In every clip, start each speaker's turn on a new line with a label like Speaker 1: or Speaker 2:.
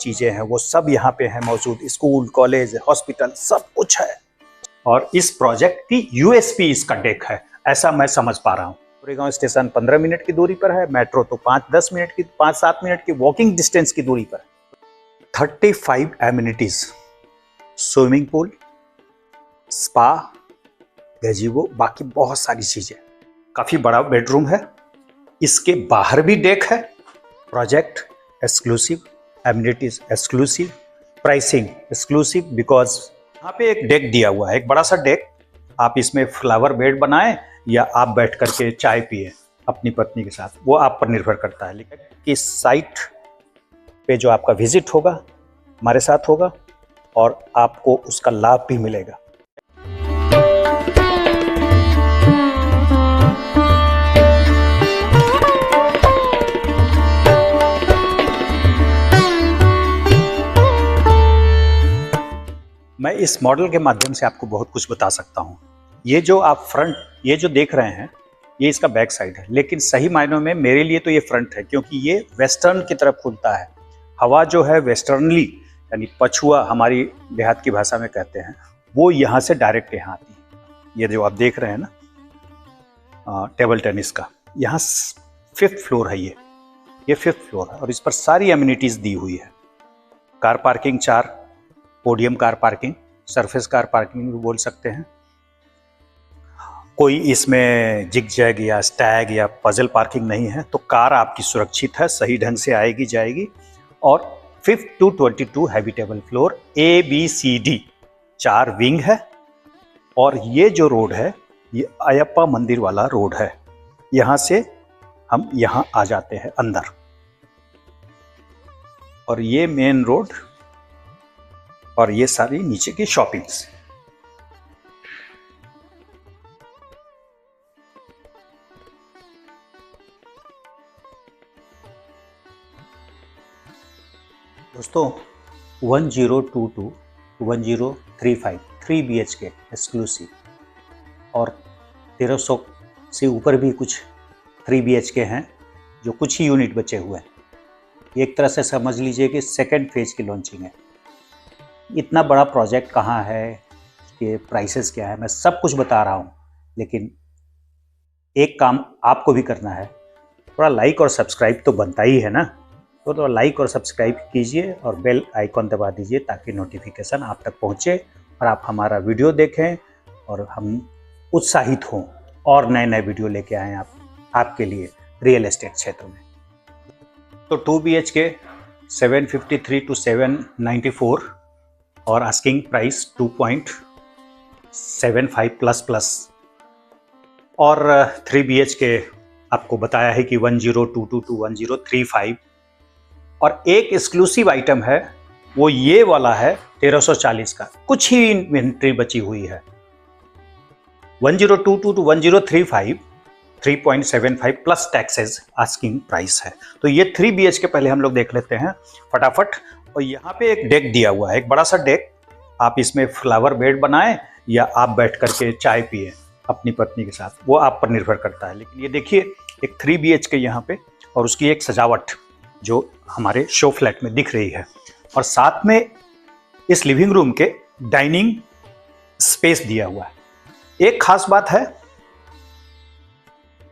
Speaker 1: चीजें हैं वो सब यहाँ पे है मौजूद। स्कूल, कॉलेज, हॉस्पिटल सब कुछ है। और इस प्रोजेक्ट की यूएसपी इसका डेक है, ऐसा मैं समझ पा रहा हूँ। गोरेगांव स्टेशन 15 मिनट की दूरी पर है, मेट्रो तो 5-10 मिनट की 5-7 मिनट की वॉकिंग डिस्टेंस की दूरी पर। 35 एमिनिटीज, स्विमिंग पूल, स्पा, गजीबो, बाकी बहुत सारी चीजें। काफी बड़ा बेडरूम है, इसके बाहर भी डेक है। Project exclusive, amenities exclusive, pricing exclusive, because यहाँ पे एक डेक दिया हुआ है, एक बड़ा सा डेक। आप इसमें फ्लावर बेड बनाएं या आप बैठ करके चाय पिए अपनी पत्नी के साथ, वो आप पर निर्भर करता है। लेकिन किस साइट पे जो आपका विजिट होगा हमारे साथ होगा और आपको उसका लाभ भी मिलेगा। मैं इस मॉडल के माध्यम से आपको बहुत कुछ बता सकता हूँ। ये जो आप फ्रंट, ये जो देख रहे हैं, ये इसका बैक साइड है, लेकिन सही मायनों में मेरे लिए तो ये फ्रंट है, क्योंकि ये वेस्टर्न की तरफ खुलता है। हवा जो है वेस्टर्नली, यानी पछुआ हमारी देहात की भाषा में कहते हैं, वो यहाँ से डायरेक्ट यहाँ आती है। ये जो आप देख रहे हैं ना टेबल टेनिस का, यहाँ 5th फ्लोर है। ये 5th फ्लोर है और इस पर सारी एमिनिटीज दी हुई है। Car parking 4, podium car parking, surface car parking भी बोल सकते हैं। कोई इसमें जिग जैग या स्टैग या पजल पार्किंग नहीं है, तो कार आपकी सुरक्षित है, सही ढंग से आएगी जाएगी। और 5th to 22 habitable floor, ABCD 4 wing है। और ये जो रोड है ये अयप्पा मंदिर वाला रोड है, यहाँ से हम यहाँ आ जाते हैं अंदर। और ये मेन रोड और ये सारी नीचे की शॉपिंग्स। दोस्तों 1022 1035 3 BHK एक्सक्लूसिव, और 1300 से ऊपर भी कुछ 3 BHK हैं, जो कुछ ही यूनिट बचे हुए हैं। एक तरह से समझ लीजिए कि सेकेंड फेज की लॉन्चिंग है। इतना बड़ा प्रोजेक्ट कहाँ है, उसके प्राइसेस क्या है, मैं सब कुछ बता रहा हूँ। लेकिन एक काम आपको भी करना है, थोड़ा लाइक और सब्सक्राइब तो बनता ही है ना, तो लाइक और सब्सक्राइब कीजिए और बेल आइकॉन दबा दीजिए, ताकि नोटिफिकेशन आप तक पहुँचे और आप हमारा वीडियो देखें और हम उत्साहित हों और नए नए वीडियो लेके आएँ आपके लिए रियल एस्टेट क्षेत्र में। तो 2 BHK 753 to 794 और आस्किंग प्राइस 2.75 प्लस। और 3 BHK आपको बताया है कि 1022 to 1035। और एक एक्सक्लूसिव आइटम है, वो ये वाला है 1340 का, कुछ ही इन्वेंट्री बची हुई है। 1022 to 1035 3.75 plus taxes asking price है। तो ये 3 BHK पहले हम लोग देख लेते हैं फटाफट। और यहाँ पे एक डेक दिया हुआ है, एक बड़ा सा डेक। आप इसमें फ्लावर बेड बनाएं या आप बैठ करके चाय पिए अपनी पत्नी के साथ, वो आप पर निर्भर करता है। लेकिन ये देखिए एक 3 BHK यहाँ पे, और उसकी एक सजावट जो हमारे शो फ्लैट में दिख रही है। और साथ में इस लिविंग रूम के डाइनिंग स्पेस दिया हुआ है। एक खास बात है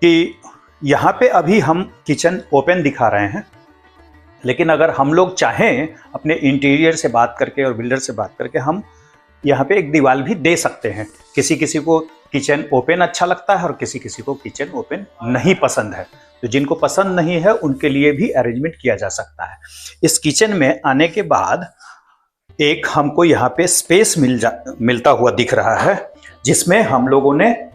Speaker 1: कि यहाँ पे अभी हम किचन ओपन दिखा रहे हैं, लेकिन अगर हम लोग चाहें अपने इंटीरियर से बात करके और बिल्डर से बात करके हम यहाँ पे एक दीवार भी दे सकते हैं। किसी किसी को किचन ओपन अच्छा लगता है और किसी किसी को किचन ओपन नहीं पसंद है, तो जिनको पसंद नहीं है उनके लिए भी अरेंजमेंट किया जा सकता है। इस किचन में आने के बाद एक हमको यहाँ पे स्पेस मिलता हुआ दिख रहा है, जिसमें हम लोगों ने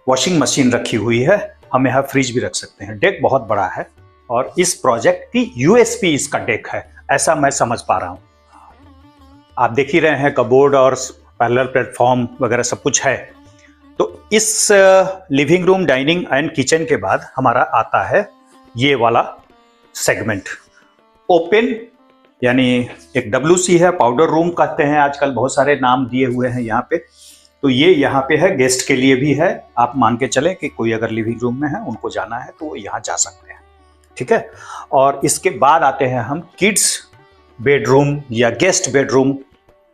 Speaker 1: वॉशिंग मशीन रखी हुई है। हम यहाँ फ्रिज भी रख सकते हैं। डेक बहुत बड़ा है और इस प्रोजेक्ट की यूएसपी इसका डेक है, ऐसा मैं समझ पा रहा हूँ। आप देख ही रहे हैं कबोर्ड और पैरेलल प्लेटफॉर्म वगैरह सब कुछ है। तो इस living room, dining and kitchen के बाद हमारा आता है ये वाला सेगमेंट ओपन, यानी एक WC है, पाउडर रूम कहते हैं आजकल, बहुत सारे नाम दिए हुए हैं यहाँ पे। तो ये यहाँ पे है, गेस्ट के लिए भी है। आप मान के चले कि कोई अगर लिविंग रूम में है, उनको जाना है तो वो यहाँ जा सकते हैं, ठीक है। और इसके बाद आते हैं हम किड्स बेडरूम या गेस्ट बेडरूम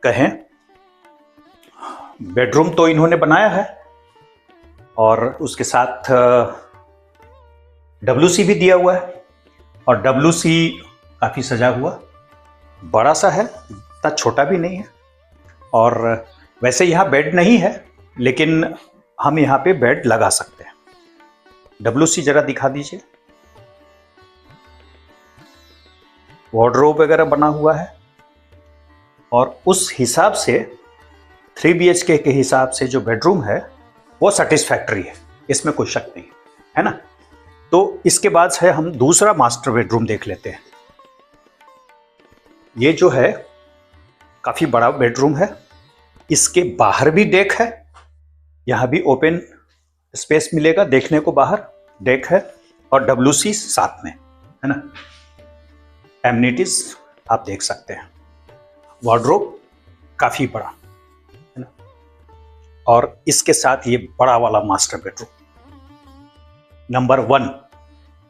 Speaker 1: कहें, बेडरूम तो इन्होंने बनाया है और उसके साथ WC भी दिया हुआ है और WC काफ़ी सजा हुआ, बड़ा सा है, इतना छोटा भी नहीं है। और वैसे यहाँ बेड नहीं है लेकिन हम यहाँ पे बेड लगा सकते हैं। WC जरा दिखा दीजिए। वार्डरोब वगैरह बना हुआ है और उस हिसाब से 3 BHK के हिसाब से जो बेडरूम है वो सेटिस्फैक्टरी है, इसमें कोई शक नहीं है ना। तो इसके बाद है हम दूसरा मास्टर बेडरूम देख लेते हैं। ये जो है काफ़ी बड़ा बेडरूम है, इसके बाहर भी डेक है, यहाँ भी ओपन स्पेस मिलेगा देखने को, बाहर डेक है और WC साथ में है ना। एमिनिटीज आप देख सकते हैं, वार्डरोब काफ़ी बड़ा है ना। और इसके साथ ये बड़ा वाला मास्टर बेडरूम नंबर 1,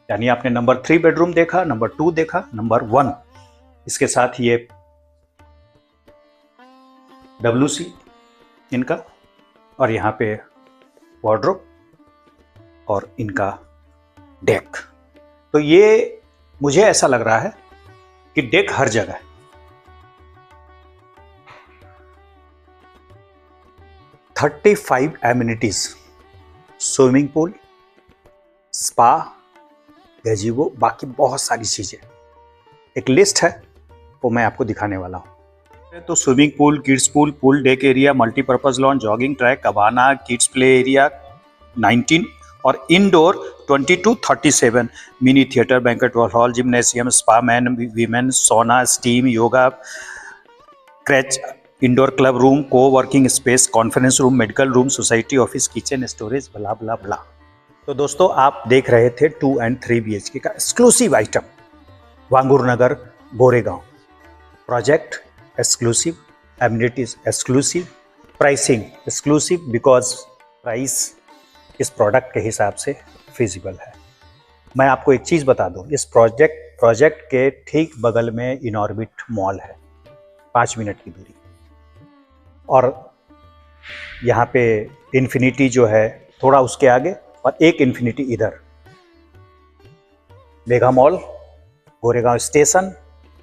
Speaker 1: यानी आपने नंबर 3 बेडरूम देखा, नंबर 2 देखा, नंबर 1 इसके साथ ये WC इनका और यहाँ पे वार्डरोब और इनका डेक। तो ये मुझे ऐसा लग रहा है कि डेक हर जगह है। एमिनिटीज, स्विमिंग पूल, स्पा, गजीबो, बाकी बहुत सारी चीजें, एक लिस्ट है वो मैं आपको दिखाने वाला हूँ। तो swimming pool, kids pool, pool deck area, multipurpose lawn, jogging track, cabana, kids play area 19 और indoor 22-37, mini theatre, banquet hall, gymnasium, spa, man women, sauna, steam, yoga, creche, indoor club room, co working space, conference room, medical room, society, office, kitchen, storage, blah blah blah. तो दोस्तों आप देख रहे थे 2 और 3 BHK का exclusive item, Vangur Nagar, Goregaon. Project exclusive, amenities exclusive, pricing exclusive, because price इस product के हिसाब से फिजिबल है। मैं आपको एक चीज़ बता दूं, इस प्रोजेक्ट के ठीक बगल में इनऑर्बिट मॉल है, 5 मिनट की दूरी। और यहाँ पे इन्फिनिटी जो है थोड़ा उसके आगे और एक इन्फिनिटी इधर। Mega mall, Goregaon station,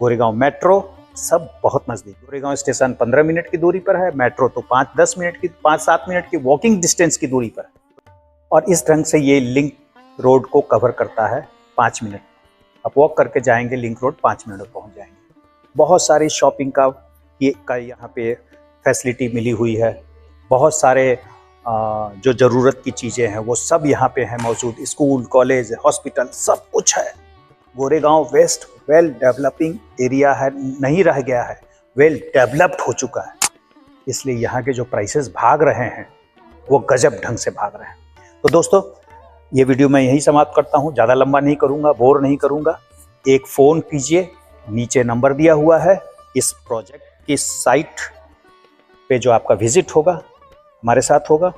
Speaker 1: Goregaon metro, सब बहुत नज़दीक। गोरेगांव स्टेशन 15 मिनट की दूरी पर है, मेट्रो तो 5-7 मिनट की वॉकिंग डिस्टेंस की दूरी पर है। और इस ढंग से ये लिंक रोड को कवर करता है 5 मिनट। आप वॉक करके जाएंगे लिंक रोड, 5 मिनट में पहुंच जाएंगे। बहुत सारी शॉपिंग का यहाँ पे फैसिलिटी मिली हुई है। बहुत सारे जो ज़रूरत की चीज़ें हैं वो सब यहाँ पे हैं मौजूद। स्कूल, कॉलेज, हॉस्पिटल, सब कुछ है। Goregaon west well developing area है, नहीं रह गया है, वेल डेवलप्ड हो चुका है। इसलिए यहाँ के जो प्राइसेस भाग रहे हैं वो गजब ढंग से भाग रहे हैं। तो दोस्तों ये वीडियो मैं यहीं समाप्त करता हूँ, ज़्यादा लंबा नहीं करूँगा, बोर नहीं करूँगा। एक फ़ोन कीजिए, नीचे नंबर दिया हुआ है। इस प्रोजेक्ट की साइट पे जो आपका विजिट होगा हमारे साथ होगा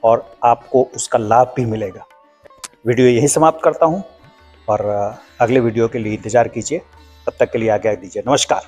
Speaker 1: और आपको उसका लाभ भी मिलेगा। वीडियो यहीं समाप्त करता हूँ और अगले वीडियो के लिए इंतज़ार कीजिए। तब तक के लिए आज्ञा दीजिए। नमस्कार।